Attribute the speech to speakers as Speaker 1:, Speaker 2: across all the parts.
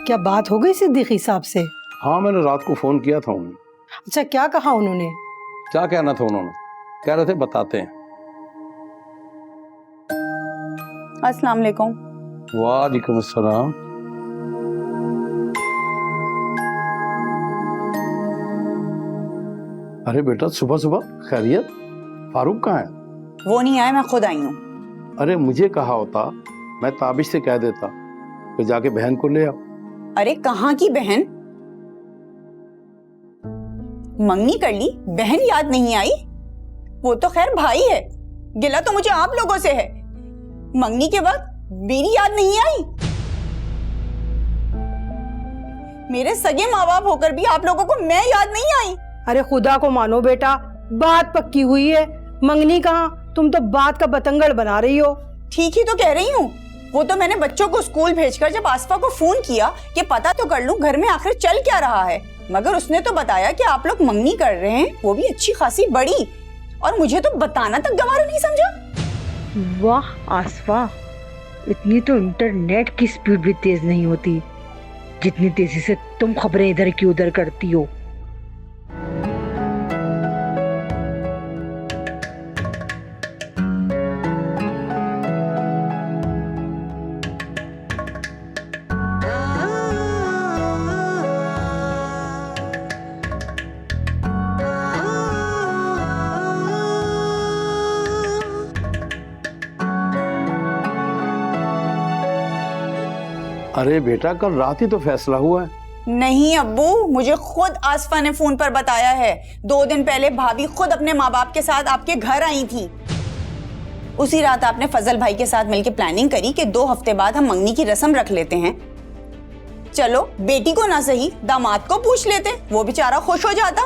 Speaker 1: क्या बात हो गई सिद्दीकी साहब से?
Speaker 2: हाँ, मैंने रात को फोन किया था उन्हें।
Speaker 1: अच्छा, क्या कहा उन्होंने?
Speaker 2: क्या कहना था उन्होंने? कह रहे थे बताते हैं।
Speaker 3: अस्सलाम वालेकुम।
Speaker 2: वालेकुम अस्सलाम। अरे बेटा, सुबह सुबह खैरियत? फारूक कहाँ है?
Speaker 3: वो नहीं आए, मैं खुद आई हूँ।
Speaker 2: अरे मुझे कहा होता, मैं ताबिश से कह देता तो जाके बहन को ले आओ।
Speaker 3: अरे कहाँ की बहन? मंगनी कर ली, बहन याद नहीं आई? वो तो खैर भाई है, गिला तो मुझे आप लोगों से है। मंगनी के बाद मेरी याद नहीं आई? मेरे सगे माँ बाप होकर भी आप लोगों को मैं याद नहीं आई?
Speaker 1: अरे खुदा को मानो बेटा, बात पक्की हुई है। मंगनी कहाँ, तुम तो बात का बतंगड़ बना रही हो।
Speaker 3: ठीक ही तो कह रही हूँ। वो तो मैंने बच्चों को स्कूल भेजकर जब आसफा को फोन किया कि पता तो कर लूं घर में आखिर चल क्या रहा है, मगर उसने तो बताया कि आप लोग मंगनी कर रहे हैं, वो भी अच्छी खासी बड़ी, और मुझे तो बताना तक गवारा नहीं समझा।
Speaker 4: वाह आसफा, इतनी तो इंटरनेट की स्पीड भी तेज नहीं होती जितनी तेजी से तुम खबरें इधर की उधर करती हो।
Speaker 2: अरे बेटा, कल रात ही तो फैसला हुआ है।
Speaker 3: नहीं अब्बू, मुझे खुद आसफा ने फोन पर बताया है। 2 दिन पहले भाभी खुद अपने माँ बाप के साथ आपके घर आई थी। उसी रात आपने फजल भाई के साथ मिलकर प्लानिंग करी कि 2 हफ्ते बाद हम मंगनी की रस्म रख लेते हैं। चलो बेटी को ना सही, दामाद को पूछ लेते, वो बेचारा खुश हो जाता।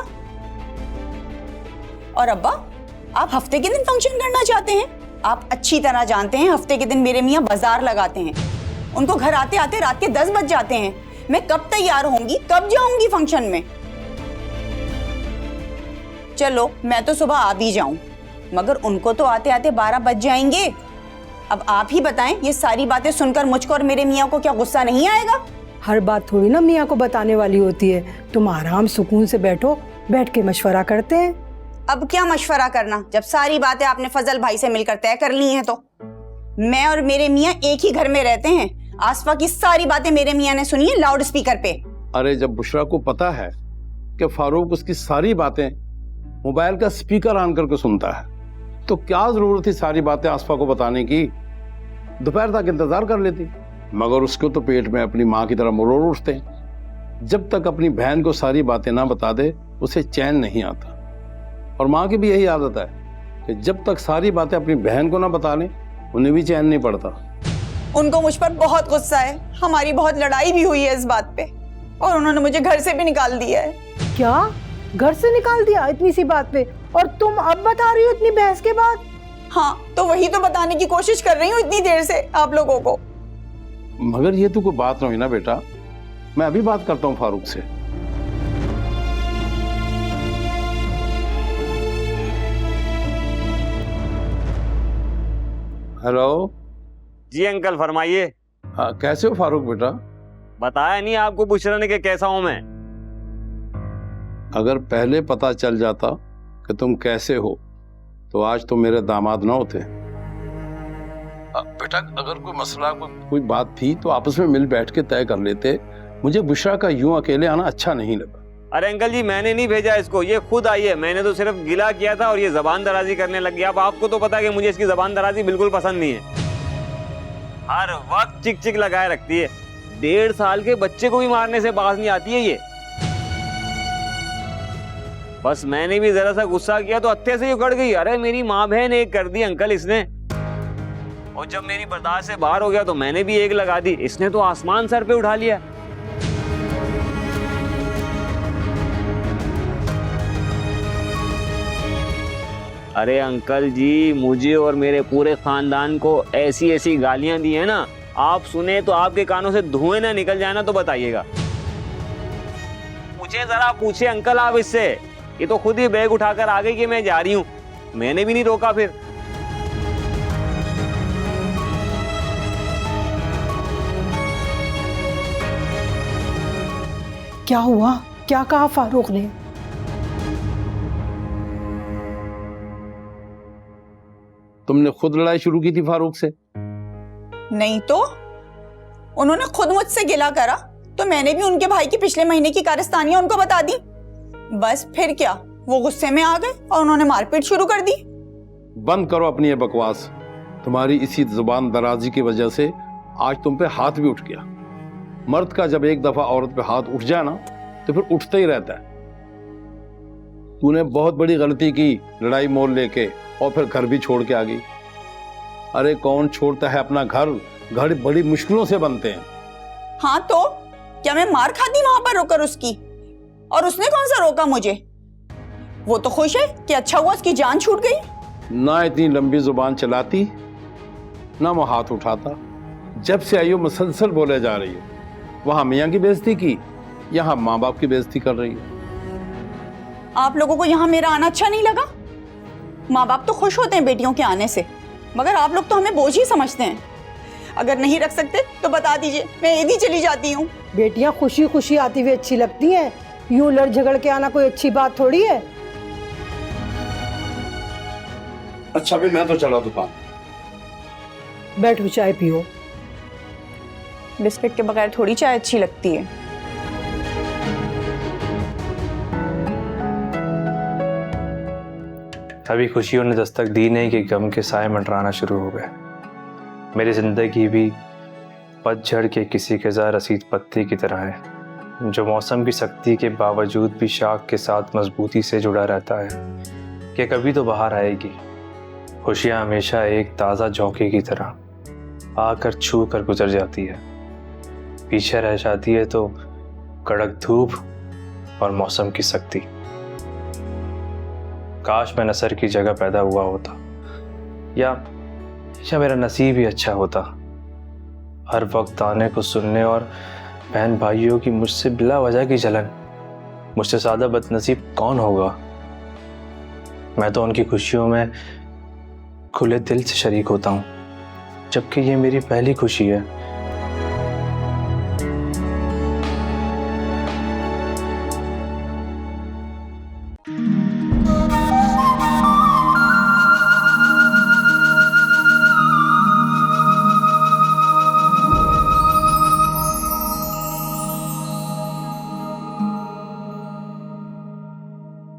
Speaker 3: और अब्बा, आप हफ्ते के दिन फंक्शन करना चाहते हैं? आप अच्छी तरह जानते हैं हफ्ते के दिन मेरे मियाँ बाजार लगाते हैं, उनको घर आते आते रात के 10 बज जाते हैं। मैं कब तैयार होंगी, कब जाऊंगी फंक्शन में? चलो मैं तो सुबह आ भी जाऊं, मगर उनको तो आते आते 12 बज जाएंगे। अब आप ही बताएं, ये सारी बातें सुनकर मुझको और मेरे मियाँ को क्या गुस्सा नहीं आएगा?
Speaker 1: हर बात थोड़ी ना मियाँ को बताने वाली होती है। तुम आराम सुकून से बैठो, बैठ के मशवरा करते हैं।
Speaker 3: अब क्या मशवरा करना, जब सारी बातें आपने फजल भाई से मिलकर तय कर ली हैं। तो मैं और मेरे मियाँ एक ही घर में रहते हैं। आसफा की सारी बातें मेरे मियाँ ने सुनी है लाउड स्पीकर पे।
Speaker 2: अरे जब बुशरा को पता है कि फारूक उसकी सारी बातें मोबाइल का स्पीकर ऑन करके सुनता है, तो क्या जरूरत थी सारी बातें आसफा को बताने की? दोपहर तक इंतजार कर लेती। मगर उसको तो पेट में अपनी माँ की तरह मरोड़ उठते हैं। जब तक अपनी बहन को सारी बातें ना बता दे, उसे चैन नहीं आता। और माँ की भी यही आदत है कि जब तक सारी बातें अपनी बहन को ना बता लें, उन्हें भी चैन नहीं पड़ता।
Speaker 3: उनको मुझ पर बहुत गुस्सा है, हमारी बहुत लड़ाई भी हुई है इस बात पे, और उन्होंने मुझे घर से भी निकाल दिया है।
Speaker 1: क्या घर से निकाल दिया इतनी सी बात पे? और तुम अब बता रही हो इतनी बहस के बाद?
Speaker 3: हाँ, तो वही तो बताने की कोशिश कर रही हूँ इतनी देर से आप लोगों को।
Speaker 2: मगर ये तो कोई बात नहीं ना बेटा, मैं अभी बात करता हूँ फारूक से। हेलो
Speaker 5: जी अंकल, फरमाइए।
Speaker 2: कैसे हो फारूक बेटा?
Speaker 5: बताया नहीं आपको बुशरा ने कि कैसा हूं मैं?
Speaker 2: अगर पहले पता चल जाता कि तुम कैसे हो तो आज तो मेरे दामाद ना होते। बेटा, अगर कोई मसला कोई बात थी तो आपस में मिल बैठ के तय कर लेते। मुझे बुशरा का यूं अकेले आना अच्छा नहीं लगा।
Speaker 5: अरे अंकल जी, मैंने नहीं भेजा इसको, ये खुद आई है। मैंने तो सिर्फ गिला किया था और ये जबान दराजी करने लग गया। अब आपको तो पता है कि मुझे इसकी जबान दराजी बिल्कुल पसंद नहीं है। हर वक्त चिक चिक लगाए रखती है। 1.5 साल के बच्चे को भी मारने से बाज नहीं आती है ये। बस मैंने भी जरा सा गुस्सा किया तो हत्थे से ही उखड़ गई। अरे मेरी माँ बहन एक कर दी अंकल इसने, और जब मेरी बर्दाश्त से बाहर हो गया तो मैंने भी एक लगा दी। इसने तो आसमान सर पे उठा लिया। अरे अंकल जी, मुझे और मेरे पूरे खानदान को ऐसी ऐसी गालियां दी है ना, आप सुने तो आपके कानों से धुएं ना निकल जाए ना तो बताइएगा। मुझे जरा पूछे अंकल आप इससे, ये तो खुद ही बैग उठाकर आ गई कि मैं जा रही हूँ। मैंने भी नहीं रोका फिर।
Speaker 1: क्या हुआ? क्या कहा फारूक ने?
Speaker 2: तुमने खुद लड़ाई शुरू की थी फारूक से?
Speaker 3: नहीं तो उन्होंने खुद मुझसे गिला करा तो मैंने भी उनके भाई की पिछले महीने की कारस्तानियां उनको बता दी। बस फिर क्या, वो गुस्से में आ गए और उन्होंने मारपीट शुरू कर दी।
Speaker 2: बंद करो अपनी ये बकवास। तुम्हारी इसी जुबान दराजी की वजह से आज तुम पे हाथ भी उठ गया। मर्द का जब एक दफा औरत पे हाथ उठ जाए ना तो फिर उठता ही रहता है। तूने बहुत बड़ी गलती की लड़ाई मोल लेके, और फिर घर भी छोड़ के आ गई। अरे कौन छोड़ता है अपना घर? घर बड़ी मुश्किलों से बनते हैं।
Speaker 3: हाँ तो क्या मैं मार खाती वहां पर रोकर उसकी? और उसने कौन सा रोका मुझे? वो तो खुश है कि अच्छा हुआ उसकी जान छूट गई।
Speaker 2: ना इतनी लंबी जुबान चलाती, ना वो हाथ उठाता। जब से आई हो मुसलसल बोले जा रही हो। वहां मियाँ की बेइज्जती की, यहाँ माँ बाप की बेइज्जती कर रही हो।
Speaker 3: आप लोगों को यहाँ मेरा आना अच्छा नहीं लगा? माँ बाप तो खुश होते हैं बेटियों के आने से, मगर आप लोग तो हमें बोझ ही समझते हैं। अगर नहीं रख सकते तो बता दीजिए, मैं यही चली जाती हूँ।
Speaker 1: बेटियां खुशी खुशी आती हुई अच्छी लगती हैं, यूं लड़ झगड़ के आना कोई अच्छी बात थोड़ी है।
Speaker 2: अच्छा फिर मैं तो चला दुकान।
Speaker 1: बैठो चाय पियो।
Speaker 3: बिस्किट के बगैर थोड़ी चाय अच्छी लगती है।
Speaker 6: अभी खुशियों ने दस्तक दी नहीं कि गम के साए मंडराना शुरू हो गए। मेरी जिंदगी भी पतझड़ के किसी क़ज़ा रसीद पत्ती की तरह है, जो मौसम की सख्ती के बावजूद भी शाख के साथ मजबूती से जुड़ा रहता है कि कभी तो बाहर आएगी। खुशियाँ हमेशा एक ताज़ा झोंके की तरह आकर छू कर गुजर जाती है, पीछे रह जाती है तो कड़क धूप और मौसम की सख्ती। काश मैं नसर की जगह पैदा हुआ होता, या मेरा नसीब ही अच्छा होता। हर वक्त ताने को सुनने और बहन भाइयों की मुझसे बिला वजह की जलन। मुझसे ज़्यादा बदनसीब कौन होगा? मैं तो उनकी खुशियों में खुले दिल से शरीक होता हूँ, जबकि ये मेरी पहली खुशी है।